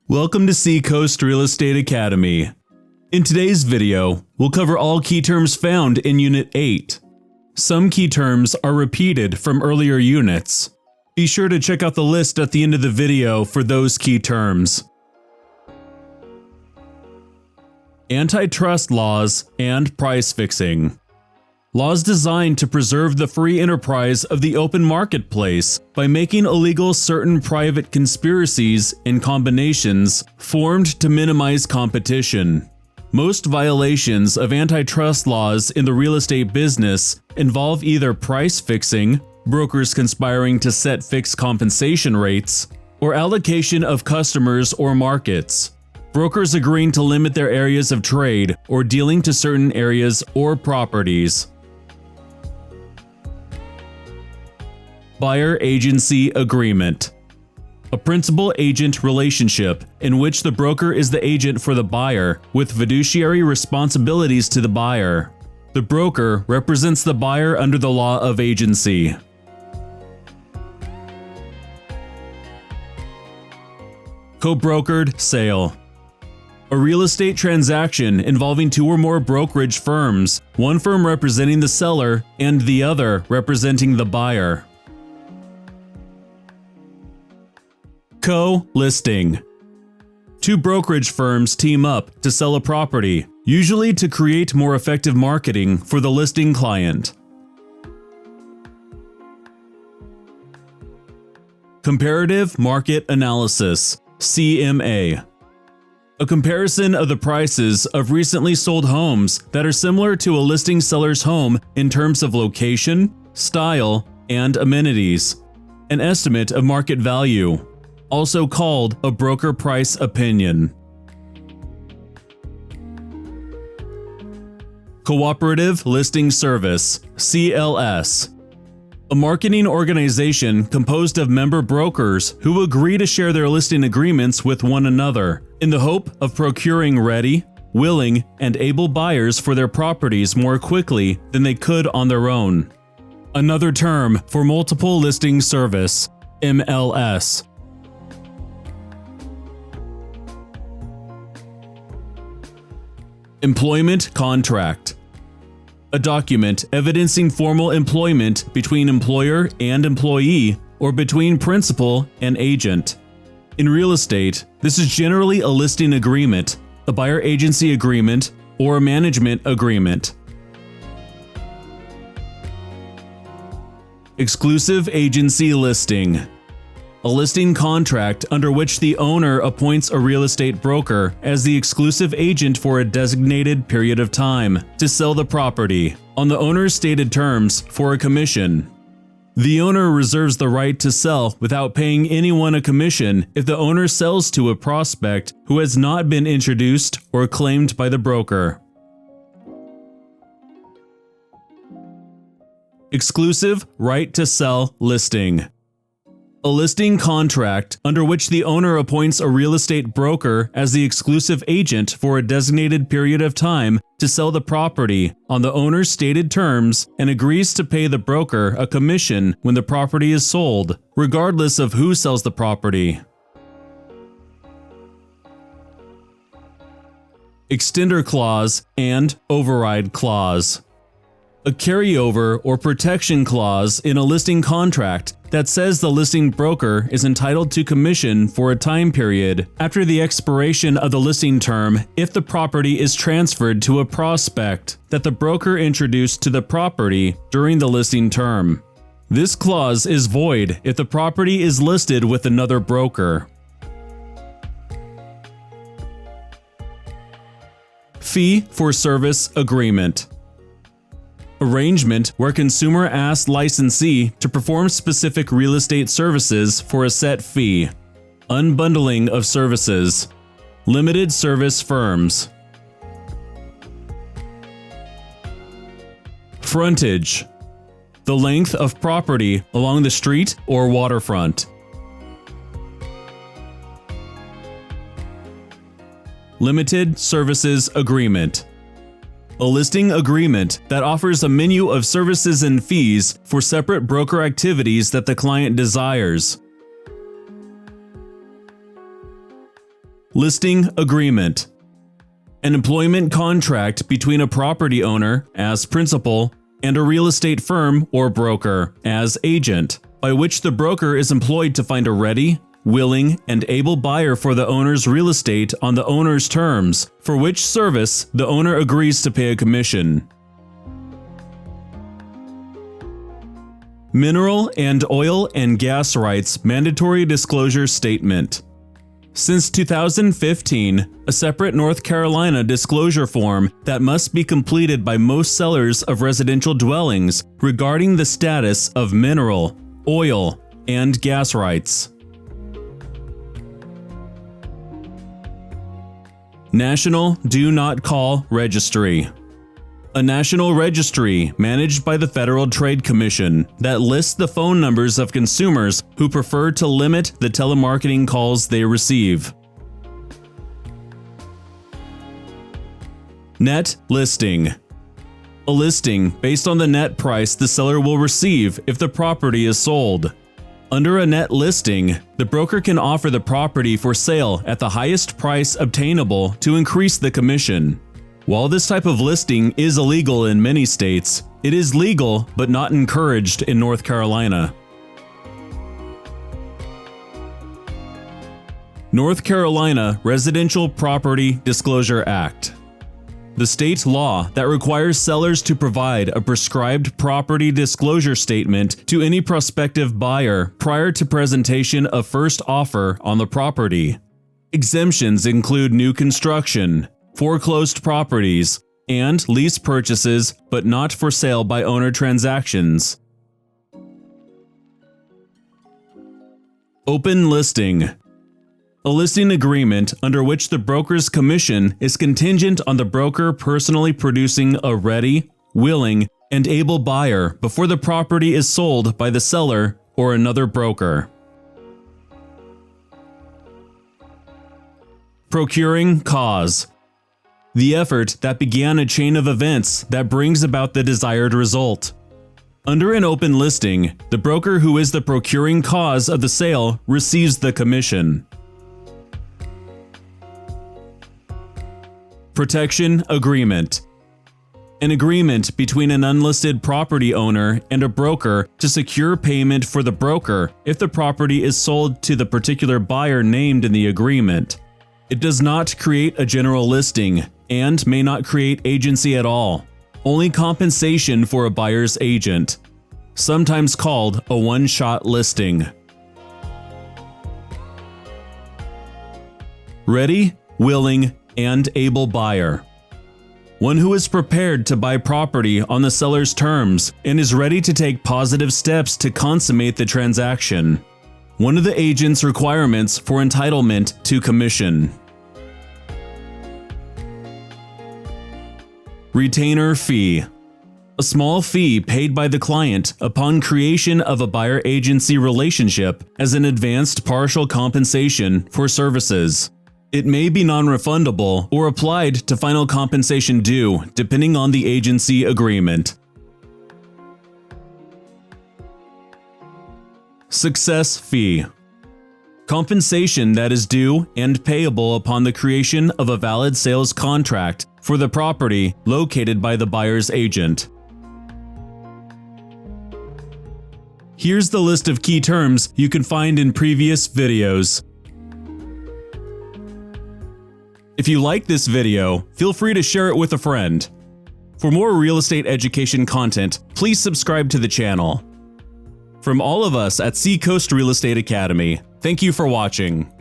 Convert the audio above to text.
Welcome to Seacoast Real Estate Academy. In today's video, we'll cover all key terms found in Unit 8. Some key terms are repeated from earlier units. Be sure to check out the list at the end of the video for those key terms. Antitrust laws and price fixing. Laws designed to preserve the free enterprise of the open marketplace by making illegal certain private conspiracies and combinations formed to minimize competition. Most violations of antitrust laws in the real estate business involve either price fixing, brokers conspiring to set fixed compensation rates, or allocation of customers or markets, brokers agreeing to limit their areas of trade or dealing to certain areas or properties. Buyer-agency agreement. A principal-agent relationship in which the broker is the agent for the buyer with fiduciary responsibilities to the buyer. The broker represents the buyer under the law of agency. Co-brokered sale. A real estate transaction involving two or more brokerage firms, one firm representing the seller and the other representing the buyer. Co-listing. Two brokerage firms team up to sell a property, usually to create more effective marketing for the listing client. Comparative market analysis, CMA. A comparison of the prices of recently sold homes that are similar to a listing seller's home in terms of location, style, and amenities. An estimate of market value, also called a broker price opinion. Cooperative Listing Service, CLS. A marketing organization composed of member brokers who agree to share their listing agreements with one another in the hope of procuring ready, willing, and able buyers for their properties more quickly than they could on their own. Another term for multiple listing service, MLS. Employment contract. A document evidencing formal employment between employer and employee or between principal and agent. In real estate, this is generally a listing agreement, a buyer agency agreement, or a management agreement. Exclusive agency listing. A listing contract under which the owner appoints a real estate broker as the exclusive agent for a designated period of time to sell the property, on the owner's stated terms, for a commission. The owner reserves the right to sell without paying anyone a commission if the owner sells to a prospect who has not been introduced or claimed by the broker. Exclusive right to sell listing. A listing contract under which the owner appoints a real estate broker as the exclusive agent for a designated period of time to sell the property on the owner's stated terms and agrees to pay the broker a commission when the property is sold, regardless of who sells the property. Extender clause and override clause. A carryover or protection clause in a listing contract that says the listing broker is entitled to commission for a time period after the expiration of the listing term if the property is transferred to a prospect that the broker introduced to the property during the listing term. This clause is void if the property is listed with another broker. Fee for service agreement. Arrangement where consumer asks licensee to perform specific real estate services for a set fee. Unbundling of services. Limited service firms. Frontage. The length of property along the street or waterfront. Limited services agreement. A listing agreement that offers a menu of services and fees for separate broker activities that the client desires. Listing agreement. An employment contract between a property owner, as principal, and a real estate firm or broker, as agent, by which the broker is employed to find a ready, willing, and able buyer for the owner's real estate on the owner's terms, for which service the owner agrees to pay a commission. Mineral and oil and gas rights mandatory disclosure statement. Since 2015, a separate North Carolina disclosure form that must be completed by most sellers of residential dwellings regarding the status of mineral, oil, and gas rights. National Do Not Call Registry. A national registry managed by the Federal Trade Commission that lists the phone numbers of consumers who prefer to limit the telemarketing calls they receive. Net listing. A listing based on the net price the seller will receive if the property is sold. Under a net listing, the broker can offer the property for sale at the highest price obtainable to increase the commission. While this type of listing is illegal in many states, it is legal but not encouraged in North Carolina. North Carolina Residential Property Disclosure Act. The state law that requires sellers to provide a prescribed property disclosure statement to any prospective buyer prior to presentation of first offer on the property. Exemptions include new construction, foreclosed properties, and lease purchases but not for sale by owner transactions. Open listing. A listing agreement under which the broker's commission is contingent on the broker personally producing a ready, willing, and able buyer before the property is sold by the seller or another broker. Procuring cause. The effort that began a chain of events that brings about the desired result. Under an open listing, the broker who is the procuring cause of the sale receives the commission. Protection agreement. An agreement between an unlisted property owner and a broker to secure payment for the broker if the property is sold to the particular buyer named in the agreement. It does not create a general listing and may not create agency at all, only compensation for a buyer's agent, sometimes called a one-shot listing. Ready, willing, and able buyer. One who is prepared to buy property on the seller's terms and is ready to take positive steps to consummate the transaction. One of the agent's requirements for entitlement to commission. Retainer fee. A small fee paid by the client upon creation of a buyer-agency relationship as an advanced partial compensation for services. It may be non-refundable or applied to final compensation due, depending on the agency agreement. Success fee. Compensation that is due and payable upon the creation of a valid sales contract for the property located by the buyer's agent. Here's the list of key terms you can find in previous videos. If you like this video, feel free to share it with a friend. For more real estate education content, please subscribe to the channel. From all of us at Seacoast Real Estate Academy, thank you for watching.